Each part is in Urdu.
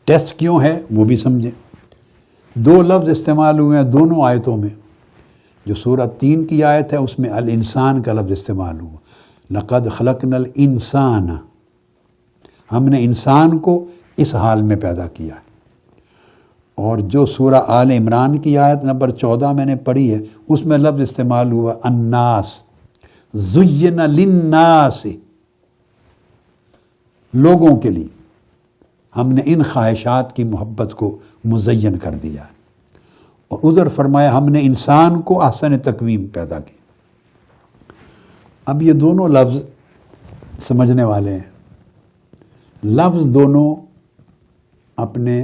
ٹیسٹ کیوں ہے وہ بھی سمجھیں. 2 لفظ استعمال ہوئے ہیں دونوں آیتوں میں. جو سورہ 3 کی آیت ہے اس میں الانسان کا لفظ استعمال ہوا. لقد خلقنا الانسان، ہم نے انسان کو اس حال میں پیدا کیا. اور جو سورہ آل عمران کی آیت نمبر 14 میں نے پڑھی ہے اس میں لفظ استعمال ہوا الناس. زین للناس، لوگوں کے لیے ہم نے ان خواہشات کی محبت کو مزین کر دیا. اور ادھر فرمایا ہم نے انسان کو احسن تقویم پیدا کی. اب یہ دونوں لفظ سمجھنے والے ہیں. لفظ دونوں اپنے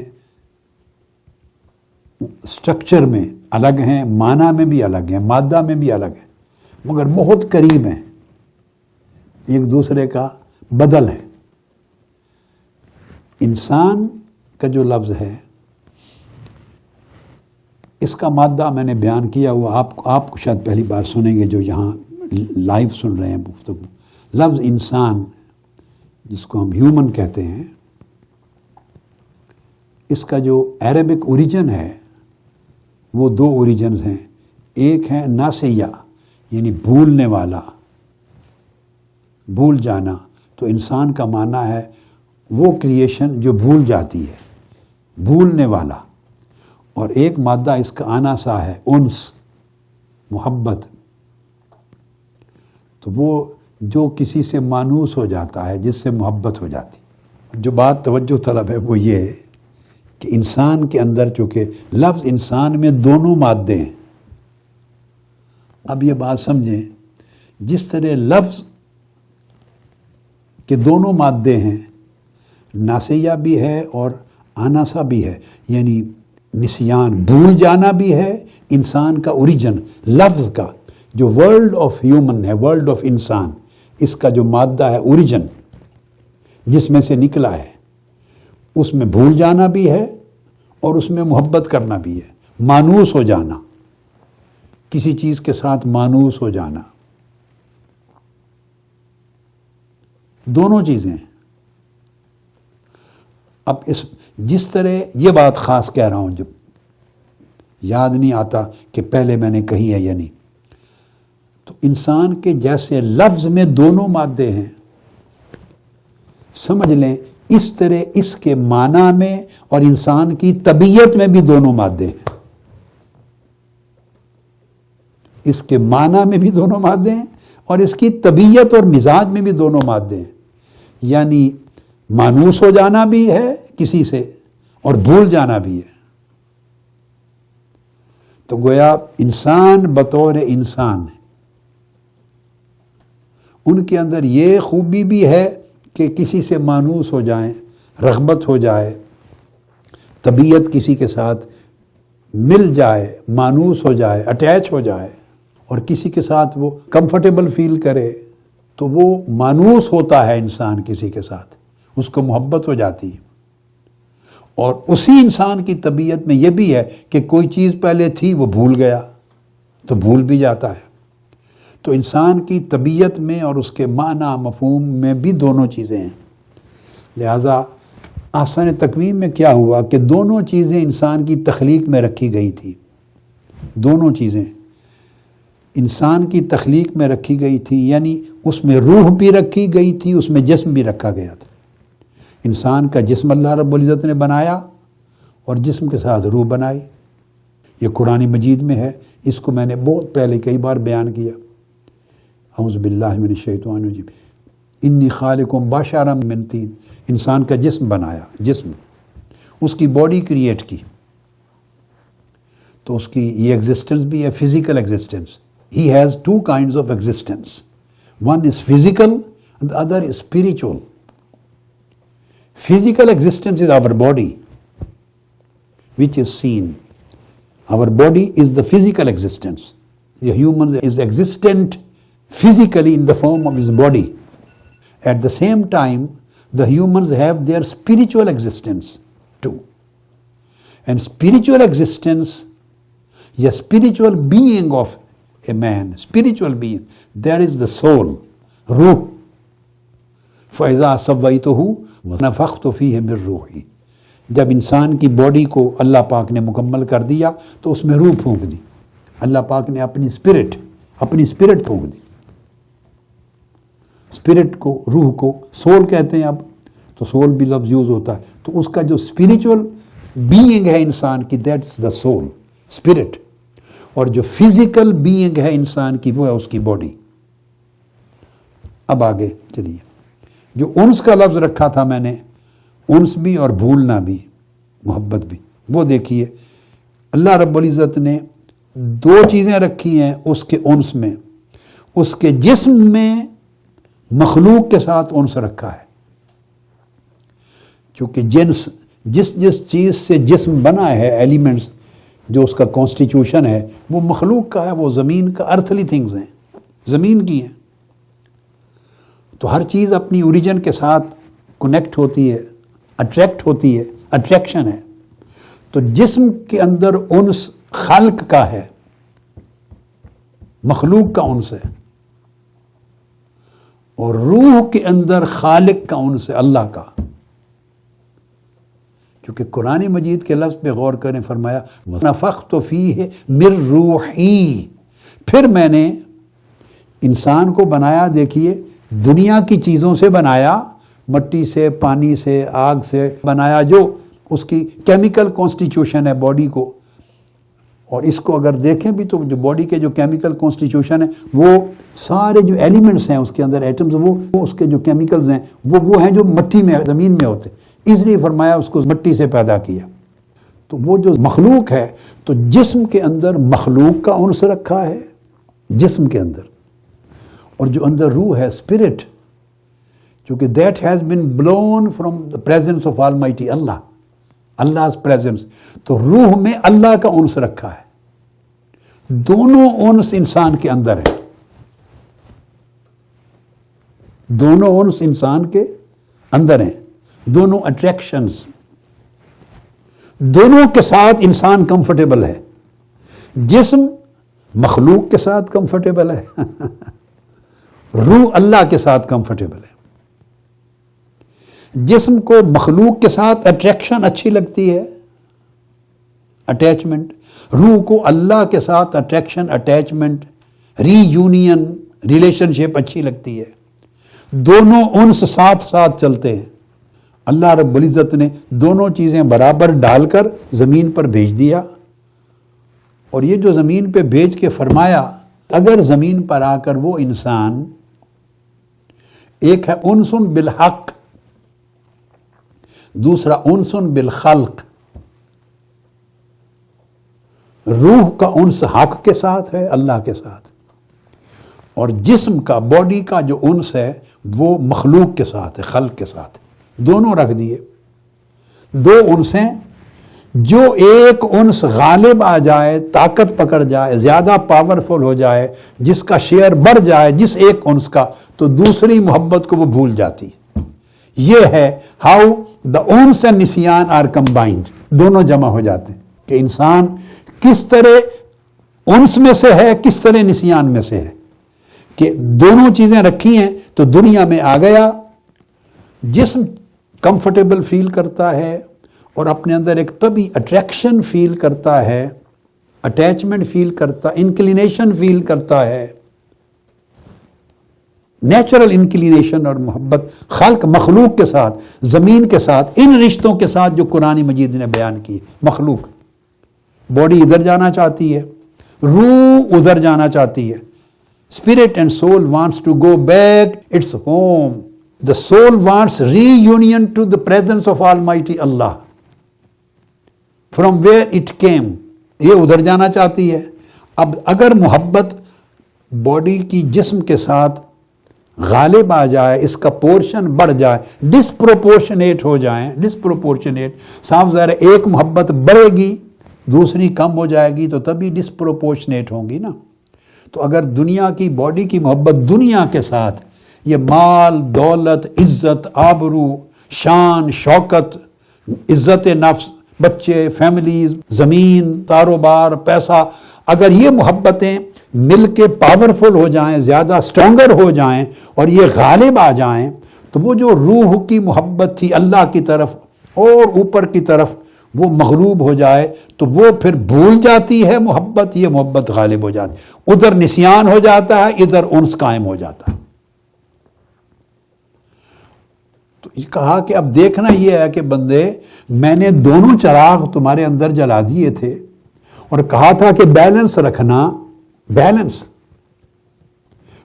سٹرکچر میں الگ ہیں، معنی میں بھی الگ ہیں، مادہ میں بھی الگ ہیں، مگر بہت قریب ہیں، ایک دوسرے کا بدل ہے. انسان کا جو لفظ ہے اس کا مادہ میں نے بیان کیا ہوا، آپ کو شاید پہلی بار سنیں گے جو یہاں لائیو سن رہے ہیں گفتگو. لفظ انسان جس کو ہم ہیومن کہتے ہیں، اس کا جو عربک اوریجن ہے وہ 2 اوریجنز ہیں. ایک ہے ناسیہ یعنی بھولنے والا، بھول جانا. تو انسان کا معنی ہے وہ کریشن جو بھول جاتی ہے، بھولنے والا. اور ایک مادہ اس کا آناسا ہے انس، محبت. تو وہ جو کسی سے مانوس ہو جاتا ہے، جس سے محبت ہو جاتی. جو بات توجہ طلب ہے وہ یہ ہے کہ انسان کے اندر چونکہ لفظ انسان میں دونوں مادے ہیں. اب یہ بات سمجھیں، جس طرح لفظ کے دونوں مادے ہیں، ناسیہ بھی ہے اور آناسا بھی ہے، یعنی نسیان، بھول جانا بھی ہے. انسان کا اوریجن لفظ کا جو ورلڈ آف ہیومن ہے، ورلڈ آف انسان، اس کا جو مادہ ہے اوریجن جس میں سے نکلا ہے، اس میں بھول جانا بھی ہے اور اس میں محبت کرنا بھی ہے. مانوس ہو جانا، کسی چیز کے ساتھ مانوس ہو جانا، دونوں چیزیں ہیں. اب جس طرح یہ بات خاص کہہ رہا ہوں، جو یاد نہیں آتا کہ پہلے میں نے کہی ہے یا نہیں. تو انسان کے جیسے لفظ میں دونوں مادے ہیں، سمجھ لیں اس طرح اس کے معنی میں اور انسان کی طبیعت میں بھی دونوں مادے ہیں. اس کے معنی میں بھی دونوں مادے ہیں اور اس کی طبیعت اور مزاج میں بھی دونوں مادے ہیں. یعنی مانوس ہو جانا بھی ہے کسی سے اور بھول جانا بھی ہے. تو گویا انسان بطور انسان ہے، ان کے اندر یہ خوبی بھی ہے کہ کسی سے مانوس ہو جائیں، رغبت ہو جائے، طبیعت کسی کے ساتھ مل جائے، مانوس ہو جائے، اٹیچ ہو جائے، اور کسی کے ساتھ وہ کمفرٹیبل فیل کرے. تو وہ مانوس ہوتا ہے انسان کسی کے ساتھ، اس کو محبت ہو جاتی ہے. اور اسی انسان کی طبیعت میں یہ بھی ہے کہ کوئی چیز پہلے تھی وہ بھول گیا تو بھول بھی جاتا ہے. تو انسان کی طبیعت میں اور اس کے معنی مفہوم میں بھی دونوں چیزیں ہیں. لہٰذا احسن تقویم میں کیا ہوا کہ دونوں چیزیں انسان کی تخلیق میں رکھی گئی تھی. دونوں چیزیں انسان کی تخلیق میں رکھی گئی تھی، یعنی اس میں روح بھی رکھی گئی تھی، اس میں جسم بھی رکھا گیا تھا. انسان کا جسم اللہ رب العزت نے بنایا اور جسم کے ساتھ روح بنائی. یہ قرآن مجید میں ہے، اس کو میں نے بہت پہلے کئی بار بیان کیا. اعوذ باللہ من الشیطان الرجیم، انی خالق بشرا من طین. انسان کا جسم بنایا، جسم، اس کی باڈی کریٹ کی. تو اس کی یہ ایگزسٹنس بھی ہے، physical existence. He has 2 kinds of existence. One is physical and the other is spiritual. Physical existence is our body, which is seen. Our body is the physical existence. The human is existent physically in the form of his body. At the same time, the humans have their spiritual existence too. And spiritual existence, the spiritual being of a man, spiritual being, there is the soul, ruh. فَإِذَا سَوَّيْتُهُ وَنَفَخْتُ فِيهِ مِن رُوحِي. جب انسان کی باڈی کو اللہ پاک نے مکمل کر دیا تو اس میں روح پھونک دی. اللہ پاک نے اپنی اسپرٹ پھونک دی. اسپرٹ کو، روح کو سول کہتے ہیں اب، تو سول بھی لفظ یوز ہوتا ہے. تو اس کا جو اسپریچول بینگ ہے انسان کی، that is the civil, spirit. اور جو فزیکل بینگ ہے انسان کی، وہ ہے اس کی باڈی. اب آگے چلیے، جو انس کا لفظ رکھا تھا میں نے، انس بھی اور بھولنا بھی، محبت بھی، وہ دیکھیے اللہ رب العزت نے دو چیزیں رکھی ہیں اس کے انس میں. اس کے جسم میں مخلوق کے ساتھ انس رکھا ہے، چونکہ جس چیز سے جسم بنا ہے، ایلیمنٹس جو اس کا کانسٹیٹیوشن ہے، وہ مخلوق کا ہے، وہ زمین کا، ارتھلی تھنگز ہیں، زمین کی ہیں. تو ہر چیز اپنی اوریجن کے ساتھ کنیکٹ ہوتی ہے، اٹریکٹ ہوتی ہے، اٹریکشن ہے. تو جسم کے اندر انس خلق کا ہے، مخلوق کا انس ہے، اور روح کے اندر خالق کا انس ہے، اللہ کا. کیونکہ قرآن مجید کے لفظ پہ غور کریں، فرمایا نفخت فیہ من روحی. پھر میں نے انسان کو بنایا، دیکھیے دنیا کی چیزوں سے بنایا، مٹی سے، پانی سے، آگ سے بنایا، جو اس کی کیمیکل کانسٹیٹیوشن ہے باڈی کو. اور اس کو اگر دیکھیں بھی تو جو باڈی کے جو کیمیکل کانسٹیٹیوشن ہے، وہ سارے جو ایلیمنٹس ہیں اس کے اندر، ایٹمز، وہ اس کے جو کیمیکلز ہیں وہ ہیں جو مٹی میں، زمین میں ہوتے. اس لیے فرمایا اس کو مٹی سے پیدا کیا. تو وہ جو مخلوق ہے، تو جسم کے اندر مخلوق کا انس رکھا ہے جسم کے اندر، اور جو اندر روح ہے، اسپرٹ، چونکہ that has been blown from the presence of almighty اللہ، Allah's presence. تو روح میں اللہ کا انس رکھا ہے. دونوں انس انسان کے اندر ہے، دونوں انس انسان کے اندر ہیں، دونوں اٹریکشنز، دونوں کے ساتھ انسان کمفرٹیبل ہے. جسم مخلوق کے ساتھ کمفرٹیبل ہے، روح اللہ کے ساتھ کمفرٹیبل ہے. جسم کو مخلوق کے ساتھ اٹریکشن اچھی لگتی ہے، اٹیچمنٹ. روح کو اللہ کے ساتھ اٹریکشن، اٹیچمنٹ، ری یونین، ریلیشن شپ اچھی لگتی ہے. دونوں انس ساتھ ساتھ چلتے ہیں. اللہ رب العزت نے دونوں چیزیں برابر ڈال کر زمین پر بھیج دیا. اور یہ جو زمین پہ بھیج کے فرمایا، اگر زمین پر آ کر وہ انسان، ایک ہے انسن بالحق، دوسرا انسن بالخلق. روح کا انس حق کے ساتھ ہے، اللہ کے ساتھ، اور جسم کا، باڈی کا جو انس ہے وہ مخلوق کے ساتھ ہے، خلق کے ساتھ. دونوں رکھ دیے. دو انس ہیں. جو ایک انس غالب آ جائے، طاقت پکڑ جائے، زیادہ پاورفل ہو جائے، جس کا شیئر بڑھ جائے جس ایک انس کا، تو دوسری محبت کو وہ بھول جاتی. یہ ہے ہاؤ دا انس اینڈ نسیان آر کمبائنڈ، دونوں جمع ہو جاتے ہیں کہ انسان کس طرح انس میں سے ہے، کس طرح نسیان میں سے ہے، کہ دونوں چیزیں رکھی ہیں. تو دنیا میں آ گیا، جسم کمفرٹیبل فیل کرتا ہے اور اپنے اندر ایک طبی اٹریکشن فیل کرتا ہے، اٹیچمنٹ فیل کرتا، انکلینیشن فیل کرتا ہے، نیچرل انکلینیشن اور محبت خلق، مخلوق کے ساتھ، زمین کے ساتھ، ان رشتوں کے ساتھ جو قرآن مجید نے بیان کی. مخلوق، باڈی ادھر جانا چاہتی ہے، روح ادھر جانا چاہتی ہے. Spirit and soul wants to go back its home. The soul wants reunion to the presence of Almighty Allah, from where it came. یہ ادھر جانا چاہتی ہے. اب اگر محبت باڈی کی جسم کے ساتھ غالب آ جائے، اس کا پورشن بڑھ جائے، ڈسپروپورشنیٹ ہو جائیں، ڈسپروپورشنیٹ، صاف ظاہر ہے ایک محبت بڑھے گی دوسری کم ہو جائے گی، تو تبھی ڈسپروپورشنیٹ ہوں گی نا. تو اگر دنیا کی باڈی کی محبت دنیا کے ساتھ، یہ مال، دولت، عزت، آبرو، شان، شوکت، عزت نفس، بچے، فیملیز، زمین، کاروبار، پیسہ، اگر یہ محبتیں مل کے پاورفل ہو جائیں، زیادہ سٹرونگر ہو جائیں اور یہ غالب آ جائیں، تو وہ جو روح کی محبت تھی اللہ کی طرف، اور اوپر کی طرف وہ مغلوب ہو جائے تو وہ پھر بھول جاتی ہے محبت، یہ محبت غالب ہو جاتی، ادھر نسیان ہو جاتا ہے، ادھر انس قائم ہو جاتا ہے۔ تو یہ کہا کہ اب دیکھنا یہ ہے کہ بندے، میں نے دونوں چراغ تمہارے اندر جلا دیے تھے اور کہا تھا کہ بیلنس رکھنا، بیلنس،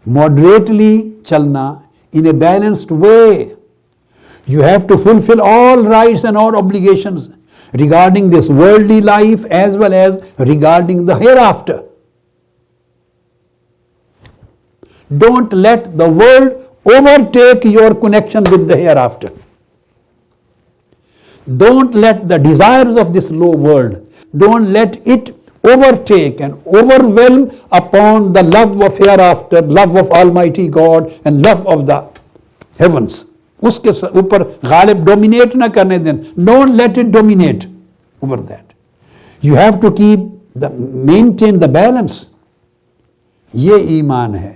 ماڈریٹلی چلنا، in a balanced way. You have to fulfill all rights and all obligations regarding this worldly life as well as regarding the hereafter. Don't let the world overtake your connection with the hereafter. Don't let the desires of this low world, don't let it overtake and overwhelm upon the love of hereafter, love of Almighty God and love of the heavens. اس کے اوپر غالب ڈومینیٹ نہ کرنے دیں. Don't let it dominate over that. You have to maintain the balance. یہ ایمان ہے،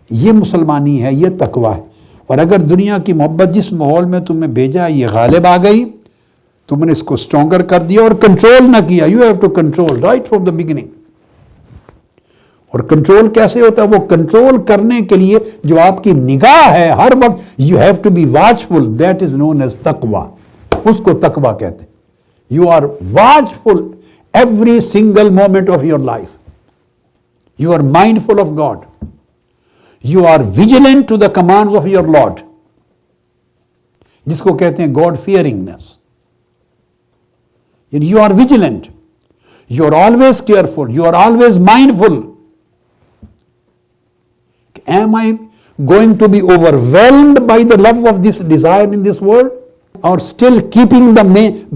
یہ مسلمانی ہے، یہ تقوی ہے. اور اگر دنیا کی محبت جس ماحول میں تمہیں بھیجا یہ غالب آ گئی، تم نے اس کو اسٹرانگر کر دیا اور کنٹرول نہ کیا. You have to control right from the beginning. اور کنٹرول کیسے ہوتا ہے؟ وہ کنٹرول کرنے کے لیے جو آپ کی نگاہ ہے ہر وقت، you have to be watchful. That is known as تقوی. اس کو تقوی کہتے ہیں. You are watchful every single moment of your life. You are mindful of God. You are vigilant to the commands of your lord, جس کو کہتے ہیں God fearingness. You are vigilant. You are always careful. You are always mindful. Am I going to be overwhelmed by the love of this desire in this world, or still keeping the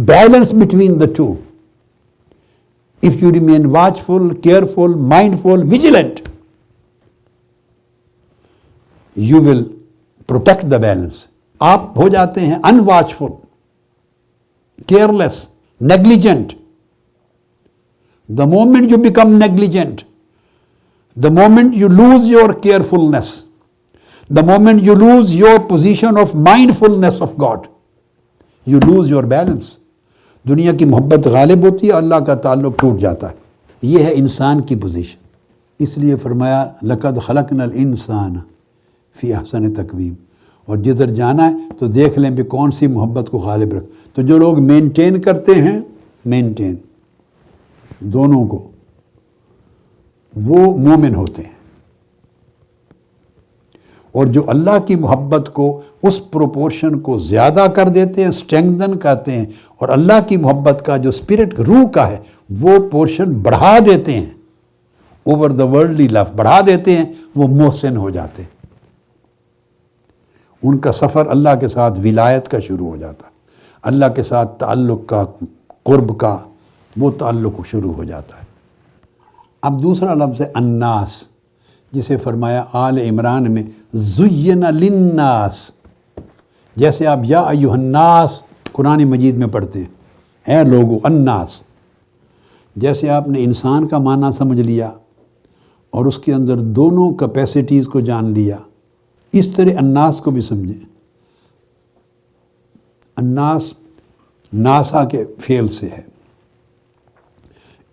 balance between the two? If you remain watchful, careful, mindful, vigilant, you will protect the balance. آپ ہو جاتے ہیں unwatchful, careless, negligent. The moment you become negligent, the moment you lose your carefulness, the moment you lose your position of mindfulness of God, you lose your balance. دنیا کی محبت غالب ہوتی ہے، اللہ کا تعلق ٹوٹ جاتا ہے. یہ ہے انسان کی پوزیشن. اس لیے فرمایا لَقَدْ خَلَقْنَا الْإِنسَانَ فِي أَحْسَنِ تَقْوِيمٍ. اور جدھر جانا ہے تو دیکھ لیں بھی کون سی محبت کو غالب رکھ. تو جو لوگ مینٹین کرتے ہیں، مینٹین دونوں کو، وہ مومن ہوتے ہیں. اور جو اللہ کی محبت کو، اس پروپورشن کو زیادہ کر دیتے ہیں، اسٹرینگدن کرتے ہیں، اور اللہ کی محبت کا جو اسپرٹ روح کا ہے وہ پورشن بڑھا دیتے ہیں، اوور دا ورلڈلی لو بڑھا دیتے ہیں، وہ محسن ہو جاتے ہیں. ان کا سفر اللہ کے ساتھ ولایت کا شروع ہو جاتا ہے، اللہ کے ساتھ تعلق کا، قرب کا، وہ تعلق شروع ہو جاتا ہے. اب دوسرا لفظ ہے الناس، جسے فرمایا آل عمران میں زین للناس. جیسے آپ یا ایھا الناس قرآن مجید میں پڑھتے ہیں، اے لوگو، الناس. جیسے آپ نے انسان کا معنی سمجھ لیا اور اس کے اندر دونوں کیپیسٹیز کو جان لیا، اس طرح الناس کو بھی سمجھیں. الناس ناسا کے فعل سے ہے.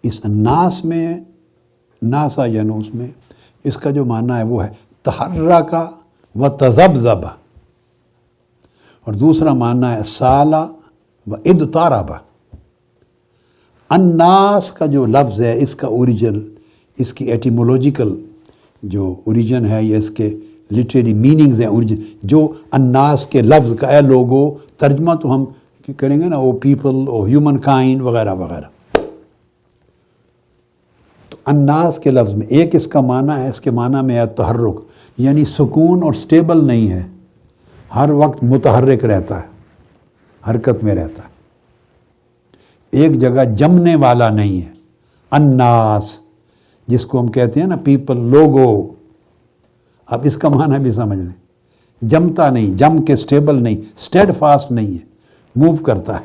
اس الناس میں، ناسا ینوس میں، اس کا جو معنی ہے وہ ہے تحرک و تذبذب، اور دوسرا معنی ہے سالا و اضطرب. الناس کا جو لفظ ہے، اس کا اوریجن، اس کی ایٹیمولوجیکل جو اوریجن ہے، یہ اس کے لٹریری میننگز ہیں. اوریجن جو الناس کے لفظ کا، اے لوگو، ترجمہ تو ہم کریں گے نا، او پیپل، او ہیومن کائنڈ وغیرہ وغیرہ. تو الناس کے لفظ میں ایک اس کا معنی ہے، اس کے معنی میں ہے تحرک، یعنی سکون اور سٹیبل نہیں ہے، ہر وقت متحرک رہتا ہے، حرکت میں رہتا ہے، ایک جگہ جمنے والا نہیں ہے. الناس جس کو ہم کہتے ہیں نا پیپل، لوگو، اب اس کا معنی بھی سمجھ لیں، جمتا نہیں، جم کے سٹیبل نہیں، سٹیڈ فاسٹ نہیں ہے، موو کرتا ہے.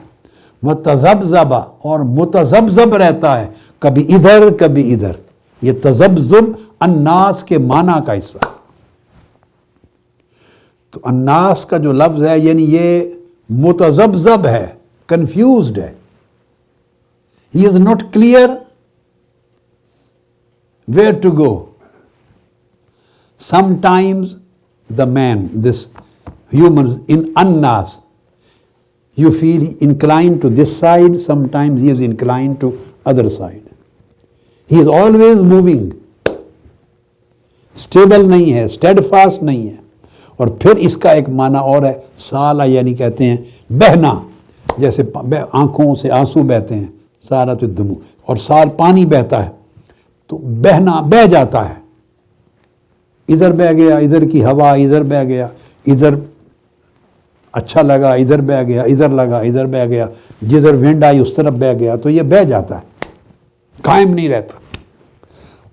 وہ تذبذب، اور متذبذب رہتا ہے، کبھی ادھر کبھی ادھر. یہ تذبذب الناس کے معنی کا حصہ. تو الناس کا جو لفظ ہے، یعنی یہ متذبذب ہے، کنفیوزڈ ہے. He is not clear where to go. Sometimes the man, this humans in annas, you feel inclined to this side, sometimes he is inclined to other side. He is always moving. Stable نہیں ہے, steadfast نہیں ہے. اور پھر اس کا ایک معنی اور ہے, سالہ یعنی کہتے ہیں بہنا, جیسے آنکھوں سے آنسو بہتے ہیں, سالۃ الدموع, اور سال پانی بہتا ہے تو بہنا, بہہ جاتا ہے, ادھر بہہ گیا, ادھر کی ہوا ادھر بہہ گیا, ادھر اچھا لگا ادھر بہہ گیا, ادھر لگا ادھر بہہ گیا, جدھر ونڈ آئی اس طرف بہہ گیا, تو یہ بہہ جاتا ہے, قائم نہیں رہتا.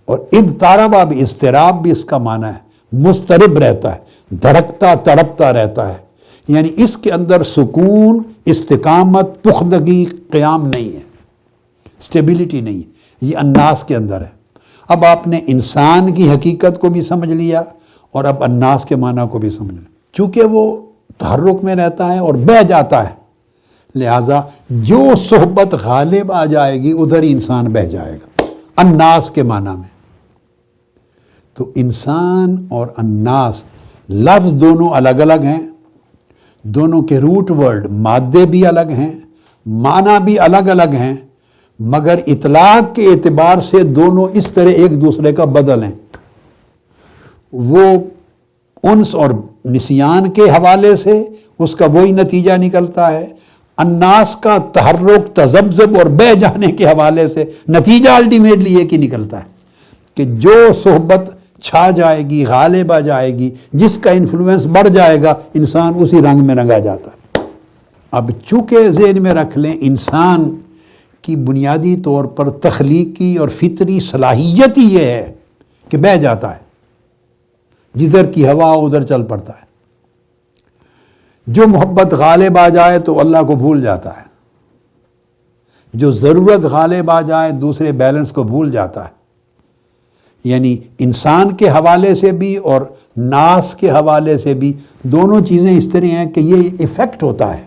اور اضطرابا بھی, اضطراب بھی اس کا معنی ہے مضطرب رہتا ہے, دھڑکتا تڑپتا رہتا ہے, یعنی اس کے اندر سکون, استقامت, پختگی, قیام نہیں ہے, اسٹیبلٹی نہیں ہے. یہ الناس کے اندر ہے. اب آپ نے انسان کی حقیقت کو بھی سمجھ لیا اور اب الناس کے معنی کو بھی سمجھ لیا. چونکہ وہ تحرک میں رہتا ہے اور بہہ جاتا ہے, لہذا جو صحبت غالب آ جائے گی ادھر ہی انسان بہہ جائے گا, الناس کے معنی میں. تو انسان اور الناس لفظ دونوں الگ الگ ہیں, دونوں کے روٹ ورڈ مادے بھی الگ ہیں, معنی بھی الگ الگ ہیں, مگر اطلاق کے اعتبار سے دونوں اس طرح ایک دوسرے کا بدل ہیں. وہ انس اور نسیان کے حوالے سے اس کا وہی نتیجہ نکلتا ہے, الناس کا تحرک, تذبذب اور بہہ جانے کے حوالے سے نتیجہ الٹیمیٹلی ایک ہی نکلتا ہے کہ جو صحبت چھا جائے گی, غالب آ جائے گی, جس کا انفلوئنس بڑھ جائے گا, انسان اسی رنگ میں رنگا جاتا ہے. اب چونکہ ذہن میں رکھ لیں انسان کی بنیادی طور پر تخلیقی اور فطری صلاحیت ہی یہ ہے کہ بہہ جاتا ہے, جدھر کی ہوا ادھر چل پڑتا ہے. جو محبت غالب آ جائے تو اللہ کو بھول جاتا ہے, جو ضرورت غالب آ جائے دوسرے بیلنس کو بھول جاتا ہے. یعنی انسان کے حوالے سے بھی اور ناس کے حوالے سے بھی دونوں چیزیں اس طرح ہیں کہ یہ ایفیکٹ ہوتا ہے.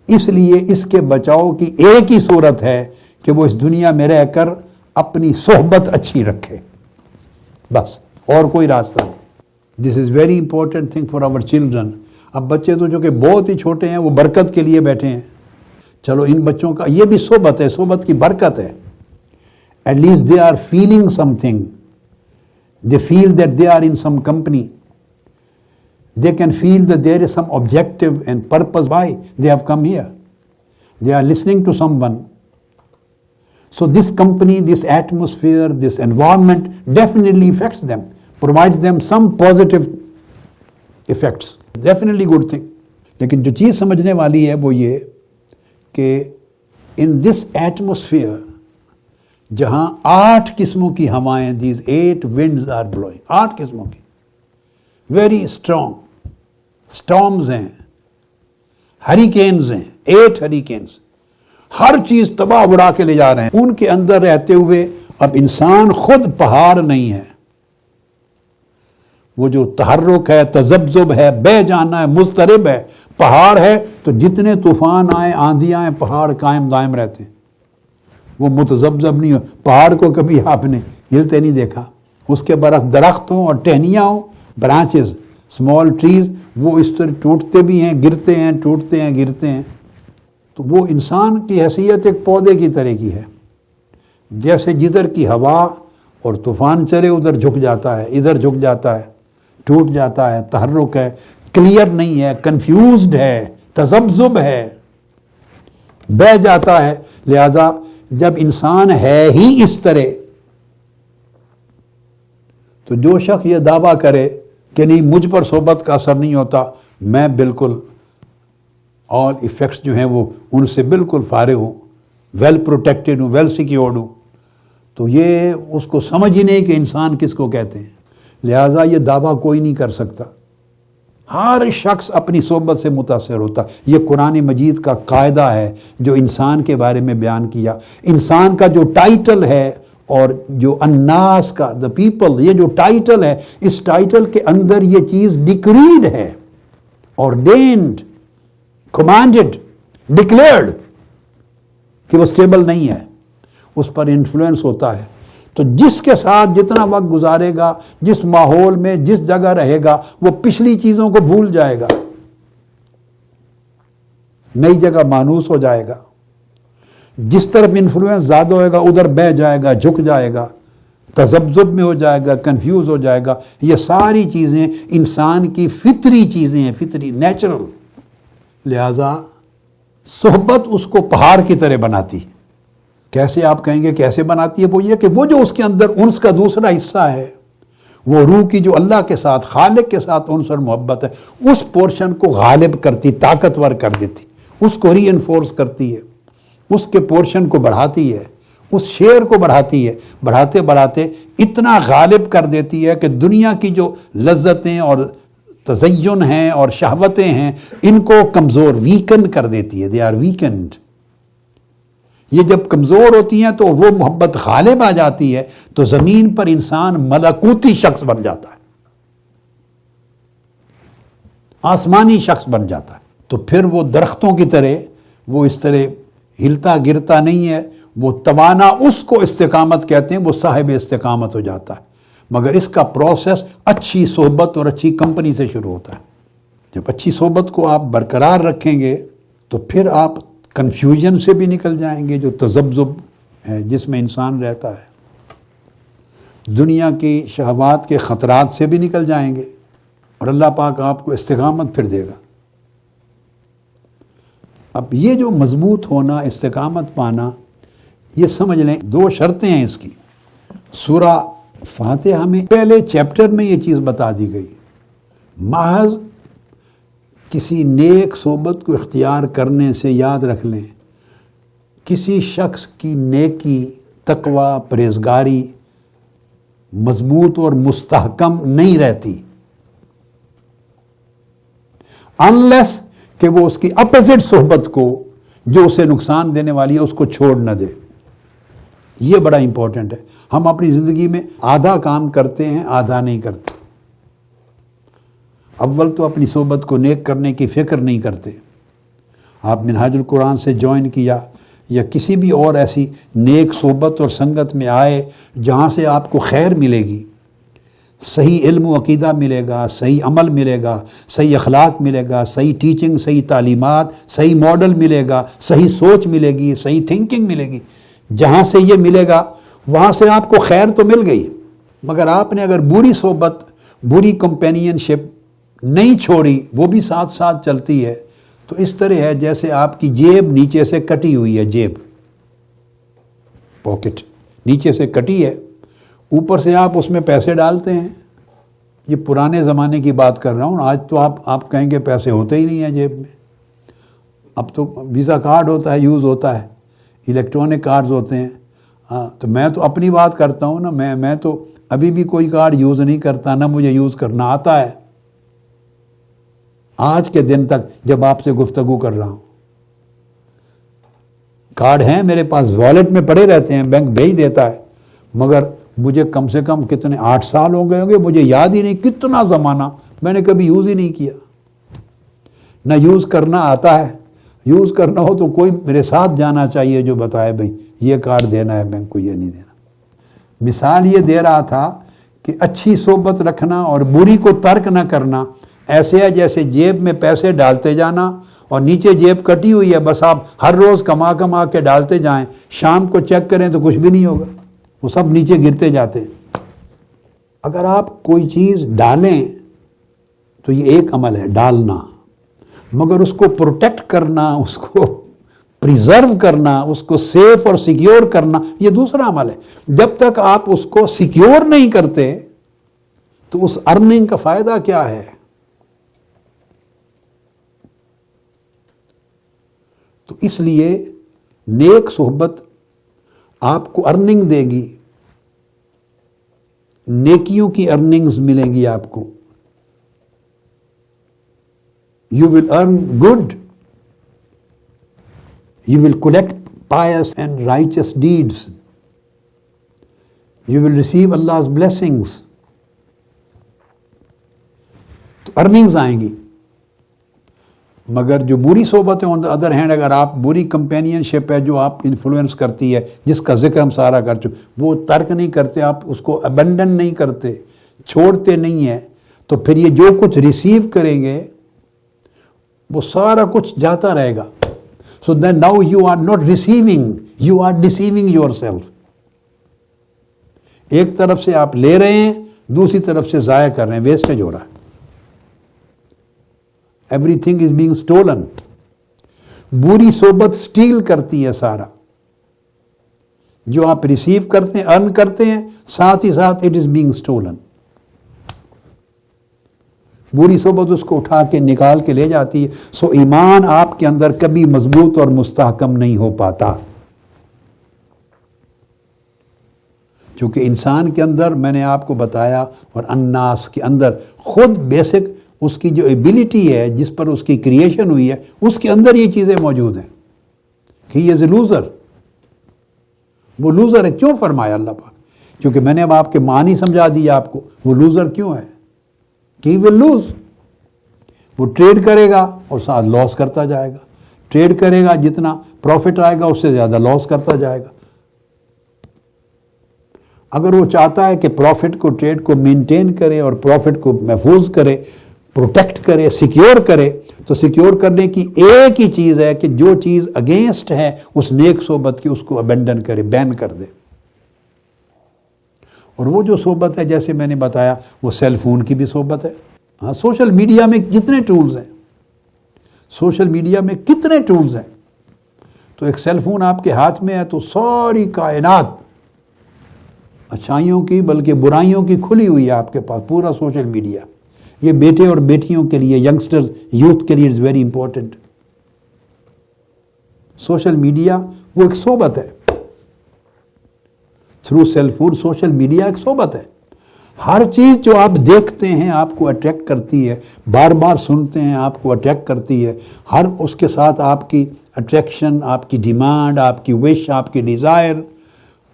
اس لیے اس کے بچاؤ کی ایک ہی صورت ہے کہ وہ اس دنیا میں رہ کر اپنی صحبت اچھی رکھے, بس, اور کوئی راستہ نہیں. This is very important thing for our children. اب بچے تو جو کہ بہت ہی چھوٹے ہیں وہ برکت کے لیے بیٹھے ہیں, چلو ان بچوں کا یہ بھی صحبت ہے, صحبت کی برکت ہے. At least they are feeling something. They feel that they are in some company. They can feel that there is some objective and purpose why they have come here. They are listening to someone. So this company, this atmosphere, this environment definitely affects them, provides them some positive effects. Definitely good thing. لیکن جو چیز سمجھنے والی ہے وہ یہ کہ in this atmosphere جہاں 8 قسموں کی ہوائیں, these 8 winds are blowing, 8 قسموں کی, very strong storms ہیں, hurricanes ہیں, 8 hurricanes, ہر چیز تباہ اڑا کے لے جا رہے ہیں. ان کے اندر رہتے ہوئے اب انسان خود پہاڑ نہیں ہے, وہ جو تحرک ہے, تذبذب ہے, بہہ جانا ہے, مضطرب ہے, پہاڑ ہے تو جتنے طوفان آئیں, آندھیاں آئیں, پہاڑ قائم دائم رہتے ہیں, وہ متذبذب نہیں ہو. پہاڑ کو کبھی آپ نے ہلتے نہیں دیکھا. اس کے برعکس درخت ہوں اور ٹہنیاں ہوں, برانچز, اسمال ٹریز, وہ اس طرح ٹوٹتے بھی ہیں, گرتے ہیں, ٹوٹتے ہیں, گرتے ہیں. تو وہ انسان کی حیثیت ایک پودے کی طرح کی ہے, جیسے جدھر کی ہوا اور طوفان چلے ادھر جھک جاتا ہے, ادھر جھک جاتا ہے, ٹوٹ جاتا ہے, تحرک ہے, کلیئر نہیں ہے, کنفیوزڈ ہے, تذبذب ہے, بہہ جاتا ہے. لہذا جب انسان ہے ہی اس طرح, تو جو شخص یہ دعویٰ کرے کہ نہیں مجھ پر صحبت کا اثر نہیں ہوتا, میں بالکل آل ایفیکٹس جو ہیں وہ ان سے بالکل فارغ ہوں, ویل پروٹیکٹڈ ہوں, ویل سیکیورڈ ہوں, تو یہ اس کو سمجھ ہی نہیں کہ انسان کس کو کہتے ہیں. لہٰذا یہ دعویٰ کوئی نہیں کر سکتا. ہر شخص اپنی صحبت سے متاثر ہوتا. یہ قرآن مجید کا قاعدہ ہے جو انسان کے بارے میں بیان کیا. انسان کا جو ٹائٹل ہے اور جو الناس کا, دا پیپل, یہ جو ٹائٹل ہے, اس ٹائٹل کے اندر یہ چیز ڈکریڈ ہے, ordained, commanded ڈکلیئرڈ کہ وہ سٹیبل نہیں ہے، اس پر انفلوئنس ہوتا ہے. تو جس کے ساتھ جتنا وقت گزارے گا، جس ماحول میں جس جگہ رہے گا، وہ پچھلی چیزوں کو بھول جائے گا، نئی جگہ مانوس ہو جائے گا. جس طرف انفلوئنس زیادہ ہوئے گا ادھر بہ جائے گا، جھک جائے گا، تذبذب میں ہو جائے گا، کنفیوز ہو جائے گا. یہ ساری چیزیں انسان کی فطری چیزیں ہیں، فطری، نیچرل. لہذا صحبت اس کو پہاڑ کی طرح بناتی. کیسے آپ کہیں گے کیسے بناتی ہے؟ وہ یہ کہ وہ جو اس کے اندر انس کا دوسرا حصہ ہے، وہ روح کی جو اللہ کے ساتھ، خالق کے ساتھ انس اور محبت ہے، اس پورشن کو غالب کرتی، طاقتور کر دیتی، اس کو ری انفورس کرتی ہے، اس کے پورشن کو بڑھاتی ہے، اس شیئر کو بڑھاتی ہے، بڑھاتے بڑھاتے اتنا غالب کر دیتی ہے کہ دنیا کی جو لذتیں اور تزین ہیں اور شہوتیں ہیں ان کو کمزور، ویکن کر دیتی ہے. They are weakened. یہ جب کمزور ہوتی ہیں تو وہ محبت غالب آ جاتی ہے تو زمین پر انسان ملکوتی شخص بن جاتا ہے، آسمانی شخص بن جاتا ہے. تو پھر وہ درختوں کی طرح وہ اس طرح ہلتا گرتا نہیں ہے، وہ توانا، اس کو استقامت کہتے ہیں، وہ صاحب استقامت ہو جاتا ہے. مگر اس کا پروسیس اچھی صحبت اور اچھی کمپنی سے شروع ہوتا ہے. جب اچھی صحبت کو آپ برقرار رکھیں گے تو پھر آپ کنفیوژن سے بھی نکل جائیں گے، جو تذبذب ہے جس میں انسان رہتا ہے، دنیا کی شہوات کے خطرات سے بھی نکل جائیں گے، اور اللہ پاک آپ کو استقامت پھر دے گا. اب یہ جو مضبوط ہونا، استقامت پانا، یہ سمجھ لیں 2 شرطیں ہیں اس کی. سورہ فاتحہ میں پہلے چیپٹر میں یہ چیز بتا دی گئی. محض کسی نیک صحبت کو اختیار کرنے سے یاد رکھ لیں، کسی شخص کی نیکی، تقوی، پرہیزگاری مضبوط اور مستحکم نہیں رہتی انلیس کہ وہ اس کی اپوزٹ صحبت کو، جو اسے نقصان دینے والی ہے، اس کو چھوڑ نہ دے. یہ بڑا امپورٹنٹ ہے. ہم اپنی زندگی میں آدھا کام کرتے ہیں، آدھا نہیں کرتے. اول تو اپنی صحبت کو نیک کرنے کی فکر نہیں کرتے. آپ منہاج القرآن سے جوائن کیا یا کسی بھی اور ایسی نیک صحبت اور سنگت میں آئے جہاں سے آپ کو خیر ملے گی، صحیح علم و عقیدہ ملے گا، صحیح عمل ملے گا، صحیح اخلاق ملے گا، صحیح ٹیچنگ، صحیح تعلیمات، صحیح ماڈل ملے گا، صحیح سوچ ملے گی، صحیح تھنکنگ ملے گی. جہاں سے یہ ملے گا وہاں سے آپ کو خیر تو مل گئی. مگر آپ نے اگر بری صحبت، بری کمپینین شپ نہیں چھوڑی، وہ بھی ساتھ ساتھ چلتی ہے، تو اس طرح ہے جیسے آپ کی جیب نیچے سے کٹی ہوئی ہے. جیب، پاکٹ نیچے سے کٹی ہے، اوپر سے آپ اس میں پیسے ڈالتے ہیں. یہ پرانے زمانے کی بات کر رہا ہوں. آج تو آپ کہیں گے پیسے ہوتے ہی نہیں ہیں جیب میں. اب تو ویزا کارڈ ہوتا ہے، یوز ہوتا ہے، الیکٹرانک کارڈز ہوتے ہیں. ہاں، تو میں تو اپنی بات کرتا ہوں نا، میں تو ابھی بھی کوئی کارڈ یوز نہیں کرتا، نہ مجھے یوز کرنا آتا ہے آج کے دن تک جب آپ سے گفتگو کر رہا ہوں. کارڈ ہیں میرے پاس، والیٹ میں پڑے رہتے ہیں، بینک بھیج دیتا ہے، مگر مجھے کم سے کم کتنے 8 سال ہو گئے ہوں گے، مجھے یاد ہی نہیں کتنا زمانہ میں نے کبھی یوز ہی نہیں کیا. نہ یوز کرنا آتا ہے. یوز کرنا ہو تو کوئی میرے ساتھ جانا چاہیے جو بتائے بھئی یہ کارڈ دینا ہے بینک کو، یہ نہیں دینا. مثال یہ دے رہا تھا کہ اچھی صحبت رکھنا اور بری کو ترک نہ کرنا ایسے ہے جیسے جیب میں پیسے ڈالتے جانا اور نیچے جیب کٹی ہوئی ہے، بس آپ ہر روز کما کے ڈالتے جائیں، شام کو چیک کریں تو کچھ بھی نہیں ہوگا، وہ سب نیچے گرتے جاتے ہیں. اگر آپ کوئی چیز ڈالیں تو یہ ایک عمل ہے، ڈالنا، مگر اس کو پروٹیکٹ کرنا، اس کو پریزرو کرنا، اس کو سیف اور سیکیور کرنا، یہ دوسرا عمل ہے. جب تک آپ اس کو سیکیور نہیں کرتے تو اس ارننگ کا فائدہ کیا ہے؟ تو اس لیے نیک صحبت آپ کو ارننگ دے گی، نیکیوں کی ارننگز ملیں گی آپ کو. You will earn good. You will collect pious and righteous deeds. You will receive Allah's blessings. تو ارننگز آئیں گی. مگر جو بری صحبت ہے آن دا ادر ہینڈ، اگر آپ بری کمپینین شپ ہے جو آپ انفلوئنس کرتی ہے، جس کا ذکر ہم سارا کر چکے، وہ ترک نہیں کرتے، آپ اس کو ابنڈن نہیں کرتے، چھوڑتے نہیں ہیں، تو پھر یہ جو کچھ ریسیو کریں گے وہ سارا کچھ جاتا رہے گا. So then now you are not receiving, you are deceiving yourself. ایک طرف سے آپ لے رہے ہیں، دوسری طرف سے ضائع کر رہے ہیں، ویسٹیج ہو رہا ہے. Every thing is being stolen. بری صحبت اسٹیل کرتی ہے سارا جو آپ ریسیو کرتے ہیں، ارن کرتے ہیں، ساتھ ہی ساتھ اٹ از بینگ اسٹولن. بری صحبت اس کو اٹھا کے نکال کے لے جاتی ہے. سو ایمان آپ کے اندر کبھی مضبوط اور مستحکم نہیں ہو پاتا، چونکہ انسان کے اندر، میں نے آپ کو بتایا، اور الناس کے اندر خود بیسک اس کی جو ایبلٹی ہے جس پر اس کی کریشن ہوئی ہے، اس کے اندر یہ چیزیں موجود ہیں کہ ہی از اے لوزر. وہ لوزر ہے. کیوں فرمایا اللہ پاک؟ کیونکہ میں نے اب آپ کے معنی سمجھا دیا آپ کو. وہ لوزر کیوں ہے؟ کہ ہی ول لوز. وہ ٹریڈ کرے گا اور ساتھ لاس کرتا جائے گا. ٹریڈ کرے گا، جتنا پروفٹ آئے گا اس سے زیادہ لاس کرتا جائے گا. اگر وہ چاہتا ہے کہ پروفٹ کو، ٹریڈ کو مینٹین کرے اور پروفٹ کو محفوظ کرے، پروٹیکٹ کرے، سیکیور کرے، تو سیکیور کرنے کی ایک ہی چیز ہے کہ جو چیز اگینسٹ ہے اس نیک صحبت کی، اس کو ابینڈن کرے، بین کر دے. اور وہ جو صحبت ہے جیسے میں نے بتایا، وہ سیل فون کی بھی صحبت ہے. ہاں، سوشل میڈیا میں جتنے ٹولز ہیں، سوشل میڈیا میں کتنے ٹولز ہیں، تو ایک سیل فون آپ کے ہاتھ میں ہے تو ساری کائنات اچھائیوں کی بلکہ برائیوں کی کھلی ہوئی ہے آپ کے پاس. پورا سوشل میڈیا یہ بیٹے اور بیٹیوں کے لیے، ینگسٹرز، یوتھ کے لیے it's very important. Social media وہ ایک صحبت ہے. Through cell phone social media ایک صحبت ہے. ہر چیز جو آپ دیکھتے ہیں آپ کو اٹریکٹ کرتی ہے، بار بار سنتے ہیں آپ کو اٹریکٹ کرتی ہے. ہر اس کے ساتھ آپ کی اٹریکشن، آپ کی ڈیمانڈ، آپ کی وش، آپ کی ڈیزائر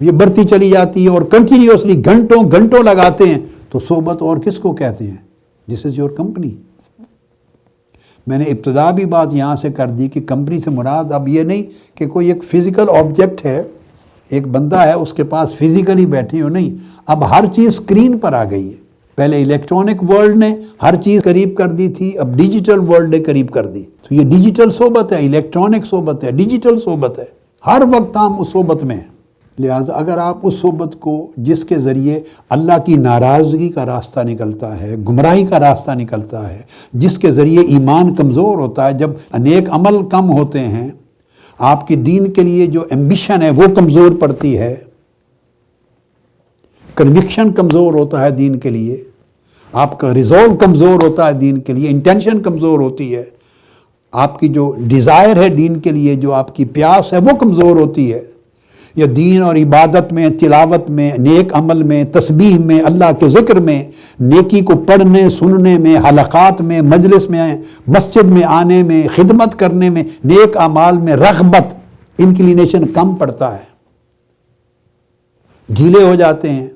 یہ بڑھتی چلی جاتی ہے اور کنٹینیوسلی گھنٹوں گھنٹوں لگاتے ہیں. تو صحبت اور کس کو کہتے ہیں؟ دس از یور کمپنی. میں نے ابتدا بھی بات یہاں سے کر دی کہ کمپنی سے مراد اب یہ نہیں کہ کوئی ایک فزیکل آبجیکٹ ہے، ایک بندہ ہے اس کے پاس فزیکلی بیٹھے ہو، نہیں. اب ہر چیز اسکرین پر آ گئی ہے. پہلے الیکٹرانک ورلڈ نے ہر چیز قریب کر دی تھی، اب ڈیجیٹل ورلڈ نے قریب کر دی. تو یہ ڈیجیٹل صحبت ہے، الیکٹرانک صحبت ہے، ڈیجیٹل صحبت ہے. ہر وقت ہم اس صحبت میں ہیں. لہٰذا اگر آپ اس صحبت کو، جس کے ذریعے اللہ کی ناراضگی کا راستہ نکلتا ہے، گمراہی کا راستہ نکلتا ہے، جس کے ذریعے ایمان کمزور ہوتا ہے، جب نیک عمل کم ہوتے ہیں، آپ کی دین کے لیے جو ایمبیشن ہے وہ کمزور پڑتی ہے، کنوکشن کمزور ہوتا ہے دین کے لیے، آپ کا ریزولو کمزور ہوتا ہے دین کے لیے، انٹینشن کمزور ہوتی ہے، آپ کی جو ڈیزائر ہے دین کے لیے، جو آپ کی پیاس ہے وہ کمزور ہوتی ہے. یا دین اور عبادت میں، تلاوت میں، نیک عمل میں، تسبیح میں، اللہ کے ذکر میں، نیکی کو پڑھنے سننے میں، حلقات میں، مجلس میں، مسجد میں آنے میں، خدمت کرنے میں، نیک اعمال میں رغبت، انکلینیشن کم پڑتا ہے، ڈھیلے ہو جاتے ہیں.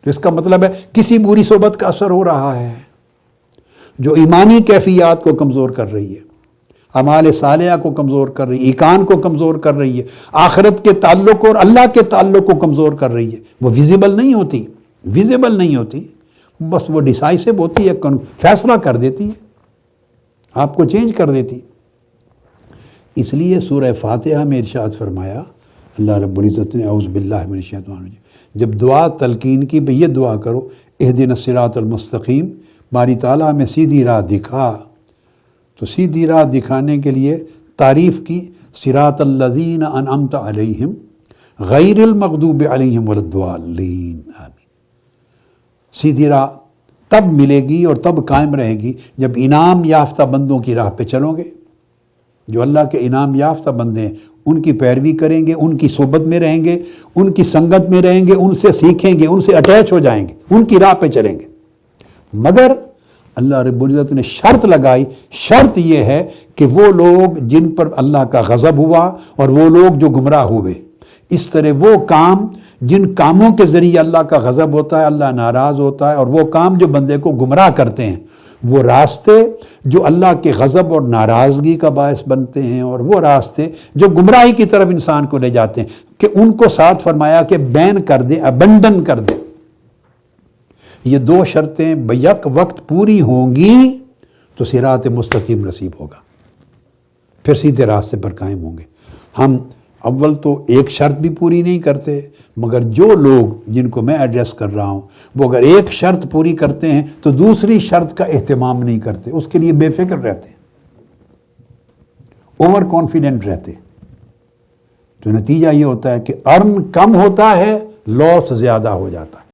تو اس کا مطلب ہے کسی بری صحبت کا اثر ہو رہا ہے جو ایمانی کیفیات کو کمزور کر رہی ہے، اعمال صالحہ کو کمزور کر رہی ہے، ایقان کو کمزور کر رہی ہے، آخرت کے تعلق اور اللہ کے تعلق کو کمزور کر رہی ہے. وہ ویزیبل نہیں ہوتی، بس وہ ڈیسائسو ہوتی ہے، فیصلہ کر دیتی ہے، آپ کو چینج کر دیتی. اس لیے سورہ فاتحہ میں ارشاد فرمایا اللہ رب العزت نے، اعوذ باللہ من الشیطان الرجیم، جب دعا تلقین کی بھئی یہ دعا کرو، اہدنا الصراط المستقیم، باری تعالیٰ ہمیں سیدھی راہ دکھا. تو سیدھی راہ دکھانے کے لیے تعریف کی، صراط الذین انعمت علیہم غیر المغضوب علیہم ولا الضالین. آمین. سیدھی راہ تب ملے گی اور تب قائم رہے گی جب انعام یافتہ بندوں کی راہ پہ چلو گے. جو اللہ کے انعام یافتہ بندے ہیں ان کی پیروی کریں گے، ان کی صحبت میں رہیں گے، ان کی سنگت میں رہیں گے، ان سے سیکھیں گے، ان سے اٹیچ ہو جائیں گے، ان کی راہ پہ چلیں گے. مگر اللہ رب العزت نے شرط لگائی، شرط یہ ہے کہ وہ لوگ جن پر اللہ کا غضب ہوا اور وہ لوگ جو گمراہ ہوئے، اس طرح وہ کام جن کاموں کے ذریعے اللہ کا غضب ہوتا ہے، اللہ ناراض ہوتا ہے، اور وہ کام جو بندے کو گمراہ کرتے ہیں، وہ راستے جو اللہ کے غضب اور ناراضگی کا باعث بنتے ہیں، اور وہ راستے جو گمراہی کی طرف انسان کو لے جاتے ہیں، کہ ان کو ساتھ فرمایا کہ بین کر دیں، ابنڈن کر دیں۔ یہ دو شرطیں بیک وقت پوری ہوں گی تو صراط مستقیم نصیب ہوگا، پھر سیدھے راستے پر قائم ہوں گے۔ ہم اول تو ایک شرط بھی پوری نہیں کرتے، مگر جو لوگ جن کو میں ایڈریس کر رہا ہوں وہ اگر ایک شرط پوری کرتے ہیں تو دوسری شرط کا اہتمام نہیں کرتے، اس کے لیے بے فکر رہتے ہیں، اوور کانفیڈنٹ رہتے ہیں۔ تو نتیجہ یہ ہوتا ہے کہ ارن کم ہوتا ہے، لاس زیادہ ہو جاتا ہے۔